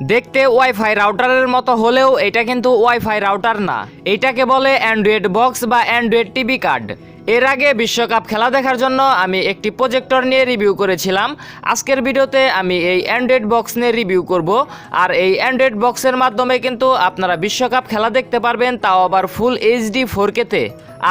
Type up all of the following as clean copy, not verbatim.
দেখতে ওয়াইফাই রাউটারের মতো হলেও এটা কিন্তু ওয়াইফাই রাউটার না, এটাকে বলে অ্যান্ড্রয়েড বক্স বা অ্যান্ড্রয়েড টিভি কার্ড। এর আগে বিশ্বকাপ খেলা দেখার জন্য আমি একটি প্রজেক্টর নিয়ে রিভিউ করেছিলাম। আজকের ভিডিওতে আমি এই অ্যান্ড্রয়েড বক্স নিয়ে রিভিউ করব। আর এই অ্যান্ড্রয়েড বক্সের মাধ্যমে কিন্তু আপনারা বিশ্বকাপ খেলা দেখতে পারবেন, তাও আবার ফুল এইচডি 4K-তে।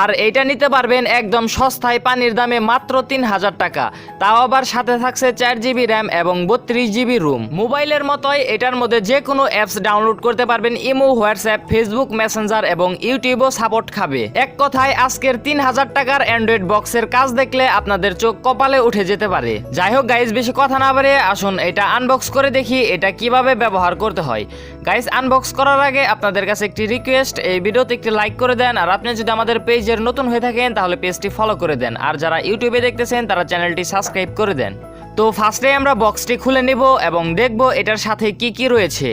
আর এইটা নিতে পারবেন একদম সস্তায়, পানির দামে মাত্র 3000 টাকা। তাও আবার সাথে থাকছে 4GB র্যাম এবং 32GB রুম। মোবাইলের মতোই এটার মধ্যে যে কোনো অ্যাপস ডাউনলোড করতে পারবেন। ইমো, হোয়াটসঅ্যাপ, ফেসবুক মেসেঞ্জার এবং ইউটিউবও সাপোর্ট খাবে। এক কথায় আজকের 3000 টাকার অ্যান্ড্রয়েড বক্সের কাজ দেখলে আপনাদের চোখ কপালে উঠে যেতে পারে। যাই হোক গাইজ, বেশি কথা না বাড়িয়ে আসুন এটা আনবক্স করে দেখি এটা কিভাবে ব্যবহার করতে হয়। গাইজ, আনবক্স করার আগে আপনাদের কাছে একটি রিকোয়েস্ট, এই ভিডিওতে একটি লাইক করে দেন। আর আপনি যদি আমাদের পেজের নতুন হয়ে থাকেন তাহলে পেজটি ফলো করে দেন। আর যারা ইউটিউবে দেখতেছেন তারা চ্যানেলটি সাবস্ক্রাইব করে দেন। তো ফার্স্টে আমরা বক্সটি খুলে নেব এবং দেখব এটার সাথে কি কি রয়েছে।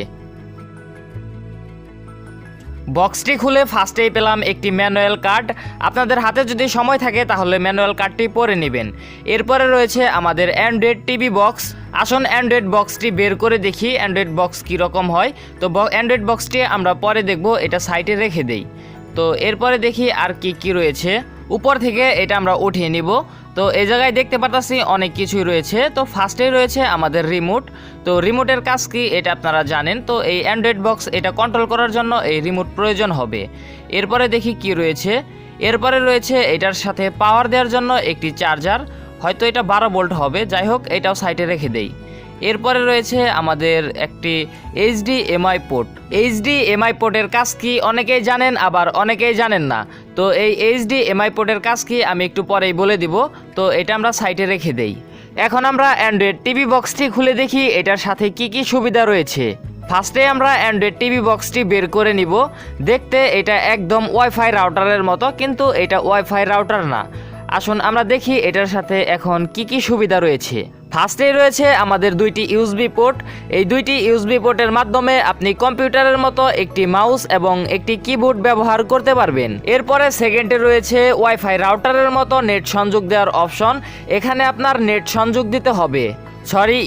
বক্সটি খুলে ফার্স্টেই পেলাম একটি ম্যানুয়াল কার্ড। আপনাদের হাতে যদি সময় থাকে তাহলে ম্যানুয়াল কার্ডটি পরে নেবেন। এরপরে রয়েছে আমাদের অ্যান্ড্রয়েড টিভি বক্স। আসুন অ্যান্ড্রয়েড বক্সটি বের করে দেখি অ্যান্ড্রয়েড বক্স কীরকম হয়। তো অ্যান্ড্রয়েড বক্সটি আমরা পরে দেখব, এটা সাইডে রেখে দেই। তো এরপরে দেখি আর কি কি রয়েছে। উপর থেকে এটা আমরা উঠিয়ে নিব। তো এই জায়গায় দেখতে পাচ্ছি অনেক কিছুই রয়েছে। তো ফার্স্টেই রয়েছে আমাদের রিমোট। তো রিমোটের কাজ কি এটা আপনারা জানেন। তো এই অ্যান্ড্রয়েড বক্স এটা কন্ট্রোল করার জন্য এই রিমোট প্রয়োজন হবে। এরপরে দেখি কি রয়েছে। এরপরে রয়েছে এটার সাথে পাওয়ার দেওয়ার জন্য একটি চার্জার, হয়তো এটা 12 ভোল্ট হবে। যাই হোক, এটাও সাইডে রেখে দেই। এরপরে রয়েছে আমাদের একটি HDMI পোর্ট। HDMI পোর্টের কাজ কি অনেকেই জানেন, আবার অনেকেই জানেন না। তো এই HDMI পোর্টের কাজ কি আমি একটু পরেই বলে দিব। তো এটা আমরা সাইডে রেখে দেই। এখন আমরা অ্যান্ড্রয়েড টিভি বক্সটি খুলে দেখি এটার সাথে কি কি সুবিধা রয়েছে। ফার্স্টে আমরা অ্যান্ড্রয়েড টিভি বক্সটি বের করে নিব। দেখতে এটা একদম ওয়াইফাই রাউটারের মতো, কিন্তু এটা ওয়াইফাই রাউটার না। আসুন আমরা দেখি এটার সাথে এখন কি কি সুবিধা রয়েছে। ফার্স্টেই রয়েছে আমাদের দুইটি ইউএসবি পোর্ট। এই দুইটি ইউএসবি পোর্টের মাধ্যমে আপনি কম্পিউটারের মতো একটি মাউস এবং একটি কিবোর্ড ব্যবহার করতে পারবেন। এরপরে সেকেন্ডে রয়েছে ওয়াইফাই রাউটারের মতো নেট সংযোগ দেওয়ার অপশন। এখানে আপনার নেট সংযোগ দিতে হবে।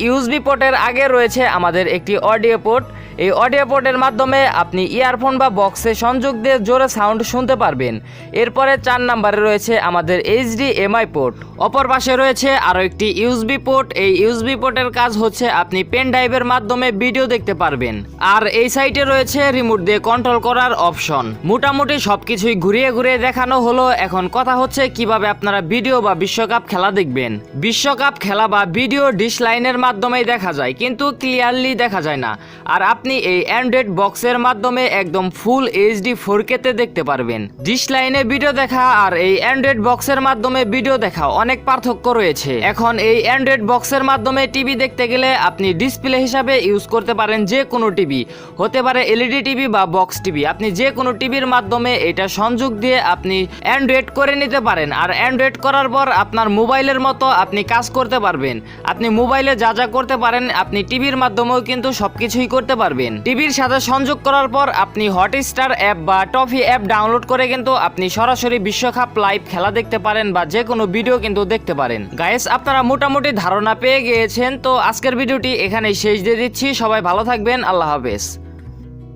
ইউএসবি পোর্টের আগে রয়েছে আমাদের একটি অডিও পোর্ট। এই অডিও পোর্টের মাধ্যমে আপনি ইয়ারফোন বা বক্সে সংযোগ দিয়ে জোরে সাউন্ড শুনতে পারবেন। এরপরে 4 নম্বরে রয়েছে আমাদের HDMI পোর্ট। অপর পাশে রয়েছে আরও একটি ইউএসবি পোর্ট। এই ইউএসবি পোর্টের কাজ হচ্ছে আপনি পেন ড্রাইভের মাধ্যমে ভিডিও দেখতে পারবেন। আর এই সাইডে রয়েছে রিমোট দিয়ে কন্ট্রোল করার অপশন। মোটামুটি সবকিছুই ঘুরিয়ে ঘুরিয়ে দেখানো হলো। এখন কথা হচ্ছে কিভাবে আপনারা ভিডিও বা বিশ্বকাপ খেলা দেখবেন। বিশ্বকাপ খেলা বা ভিডিও ডিশ লাইনের মাধ্যমেই দেখা যায়, কিন্তু ক্লিয়ারলি দেখা যায় না। আর আপনি এই অ্যান্ড্রয়েড বক্সের মাধ্যমে একদম ফুল HD 4K-তে দেখতে পারবেন। ডিশ লাইনে ভিডিও দেখা আর এই অ্যান্ড্রয়েড বক্সের মাধ্যমে ভিডিও দেখা অনেক পার্থক্য রয়েছে। এখন এই অ্যান্ড্রয়েড বক্সের মাধ্যমে টিভি দেখতে গেলে আপনি ডিসপ্লে হিসাবে ইউজ করতে পারেন যে কোনো টিভি, হতে পারে LED টিভি বা বক্স টিভি। আপনি যে কোনো টিভির মাধ্যমে এটা সংযোগ দিয়ে আপনি অ্যান্ড্রয়েড করে নিতে পারেন। আর অ্যান্ড্রয়েড করার পর আপনার মোবাইলের মতো আপনি কাজ করতে পারবেন। আপনি মোবাইলে যা যা করতে পারেন আপনি টিভির মাধ্যমেও কিন্তু সবকিছুই করতে পারবেন। টিভির সাথে সংযোগ করার পর আপনি হটস্টার অ্যাপ বা টফি অ্যাপ ডাউনলোড করে কিন্তু আপনি সরাসরি বিশ্বকাপ লাইভ খেলা দেখতে পারেন বা যে কোনো ভিডিও কিন্তু দেখতে পারেন। গাইস, আপনারা মোটামুটি ধারণা পেয়ে গিয়েছেন। তো আজকের ভিডিওটি এখানেই শেষ দিয়ে দিচ্ছি। সবাই ভালো থাকবেন। আল্লাহ হাফেজ।